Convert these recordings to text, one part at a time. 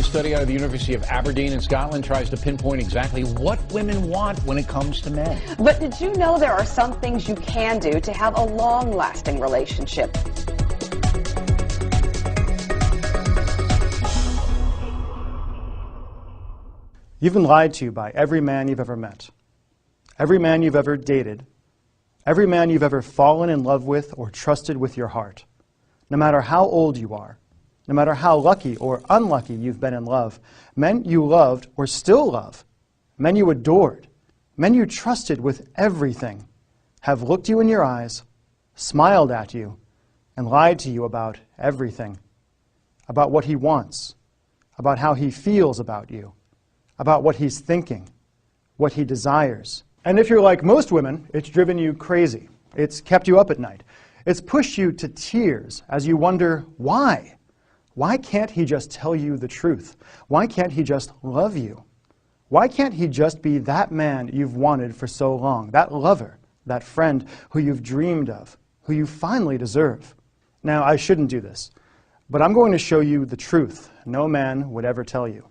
new study out of the University of Aberdeen in Scotland tries to pinpoint exactly what women want when it comes to men. But did you know there are some things you can do to have a long-lasting relationship? You've been lied to by every man you've ever met, every man you've ever dated, every man you've ever fallen in love with or trusted with your heart. No matter how old you are, no matter how lucky or unlucky you've been in love, men you loved or still love, men you adored, men you trusted with everything, have looked you in your eyes, smiled at you, and lied to you about everything, about what he wants, about how he feels about you, about what he's thinking, what he desires. And if you're like most women, it's driven you crazy. It's kept you up at night. It's pushed you to tears as you wonder, why? Why can't he just tell you the truth? Why can't he just love you? Why can't he just be that man you've wanted for so long, that lover, that friend who you've dreamed of, who you finally deserve? Now, I shouldn't do this, but I'm going to show you the truth no man would ever tell you.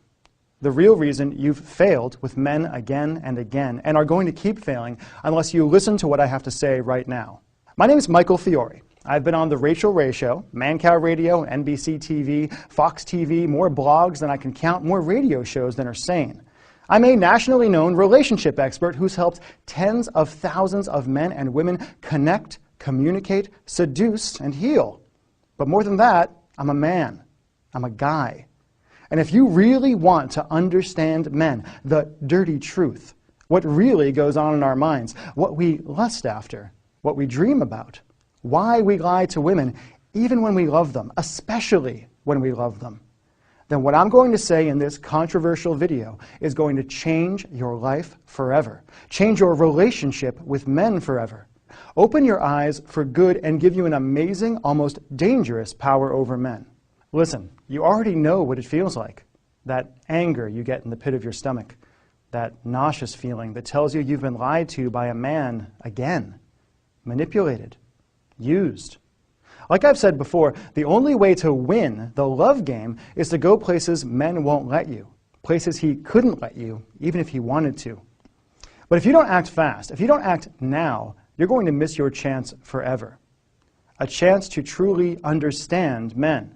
The real reason you've failed with men again and again and are going to keep failing unless you listen to what I have to say right now. My name is Michael Fiore. I've been on The Rachel Ray Show, Mancow Radio, NBC TV, Fox TV, more blogs than I can count, more radio shows than are sane. I'm a nationally known relationship expert who's helped tens of thousands of men and women connect, communicate, seduce, and heal. But more than that, I'm a man. I'm a guy. And if you really want to understand men, the dirty truth, what really goes on in our minds, what we lust after, what we dream about, why we lie to women, even when we love them, especially when we love them, then what I'm going to say in this controversial video is going to change your life forever, change your relationship with men forever, open your eyes for good, and give you an amazing, almost dangerous power over men. Listen, you already know what it feels like. That anger you get in the pit of your stomach. That nauseous feeling that tells you you've been lied to by a man again. Manipulated. Used. Like I've said before, the only way to win the love game is to go places men won't let you. Places he couldn't let you, even if he wanted to. But if you don't act fast, if you don't act now, you're going to miss your chance forever. A chance to truly understand men.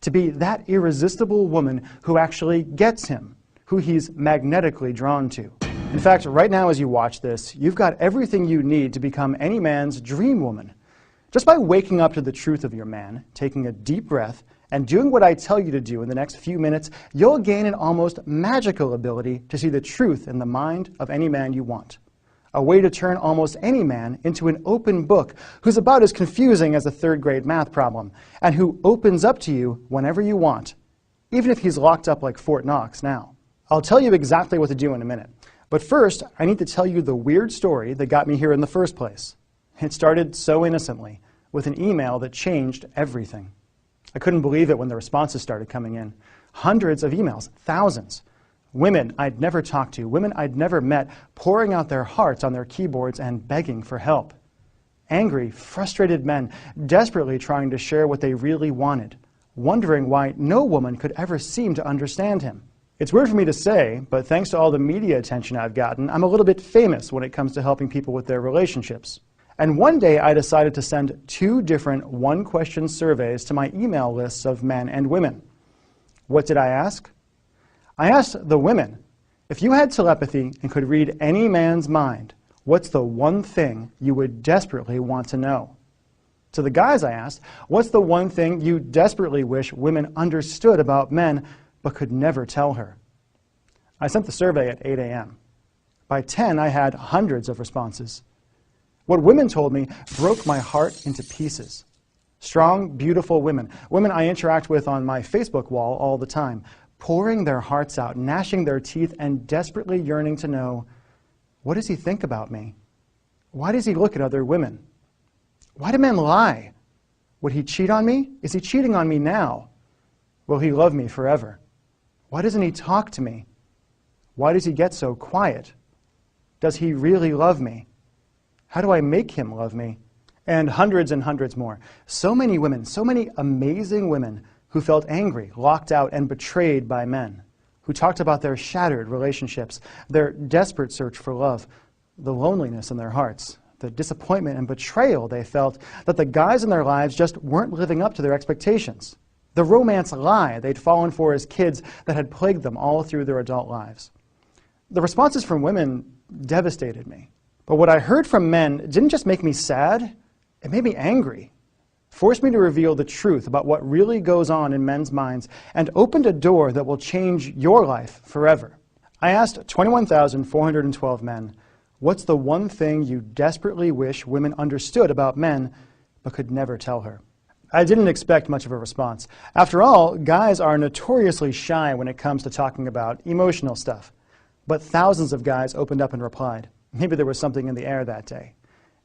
To be that irresistible woman who actually gets him, who he's magnetically drawn to. In fact, right now as you watch this, you've got everything you need to become any man's dream woman. Just by waking up to the truth of your man, taking a deep breath, and doing what I tell you to do in the next few minutes, you'll gain an almost magical ability to see the truth in the mind of any man you want. A way to turn almost any man into an open book who's about as confusing as a third-grade math problem, and who opens up to you whenever you want, even if he's locked up like Fort Knox now. I'll tell you exactly what to do in a minute, but first I need to tell you the weird story that got me here in the first place. It started so innocently, with an email that changed everything. I couldn't believe it when the responses started coming in. Hundreds of emails, thousands. Women I'd never talked to, women I'd never met, pouring out their hearts on their keyboards and begging for help. Angry, frustrated men desperately trying to share what they really wanted, wondering why no woman could ever seem to understand him. It's weird for me to say, but thanks to all the media attention I've gotten, I'm a little bit famous when it comes to helping people with their relationships. And one day I decided to send 2 different one-question surveys to my email lists of men and women. What did I ask? I asked the women, if you had telepathy and could read any man's mind, what's the one thing you would desperately want to know? To the guys I asked, what's the one thing you desperately wish women understood about men but could never tell her? I sent the survey at 8 a.m. By 10, I had hundreds of responses. What women told me broke my heart into pieces. Strong, beautiful women, women I interact with on my Facebook wall all the time, pouring their hearts out, gnashing their teeth, and desperately yearning to know, what does he think about me? Why does he look at other women? Why do men lie? Would he cheat on me? Is he cheating on me now? Will he love me forever? Why doesn't he talk to me? Why does he get so quiet? Does he really love me? How do I make him love me? And hundreds more. So many women, so many amazing women who felt angry, locked out, and betrayed by men, who talked about their shattered relationships, their desperate search for love, the loneliness in their hearts, the disappointment and betrayal they felt that the guys in their lives just weren't living up to their expectations, the romance lie they'd fallen for as kids that had plagued them all through their adult lives. The responses from women devastated me. But what I heard from men didn't just make me sad, it made me angry, forced me to reveal the truth about what really goes on in men's minds, and opened a door that will change your life forever. I asked 21,412 men, what's the one thing you desperately wish women understood about men but could never tell her? I didn't expect much of a response. After all, guys are notoriously shy when it comes to talking about emotional stuff. But thousands of guys opened up and replied. Maybe there was something in the air that day.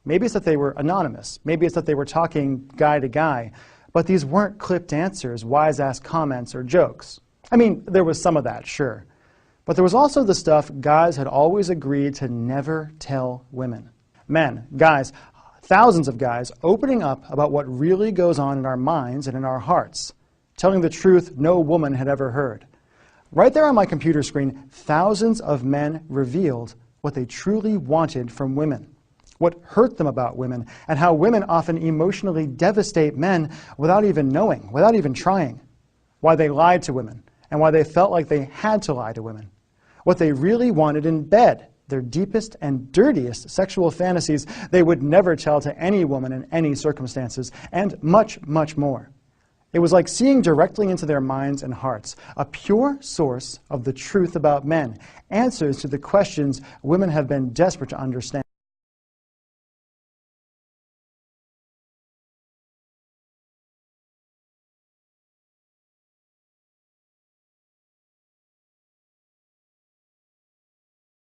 Maybe it's that they were anonymous. Maybe it's that they were talking guy to guy. But these weren't clipped answers, wise-ass comments, or jokes. I mean, there was some of that, sure. But there was also the stuff guys had always agreed to never tell women. Men, guys, thousands of guys opening up about what really goes on in our minds and in our hearts, telling the truth no woman had ever heard. Right there on my computer screen, thousands of men revealed what they truly wanted from women, what hurt them about women, and how women often emotionally devastate men without even knowing, without even trying, why they lied to women, and why they felt like they had to lie to women, what they really wanted in bed, their deepest and dirtiest sexual fantasies they would never tell to any woman in any circumstances, and much, much more. It was like seeing directly into their minds and hearts, a pure source of the truth about men, answers to the questions women have been desperate to understand.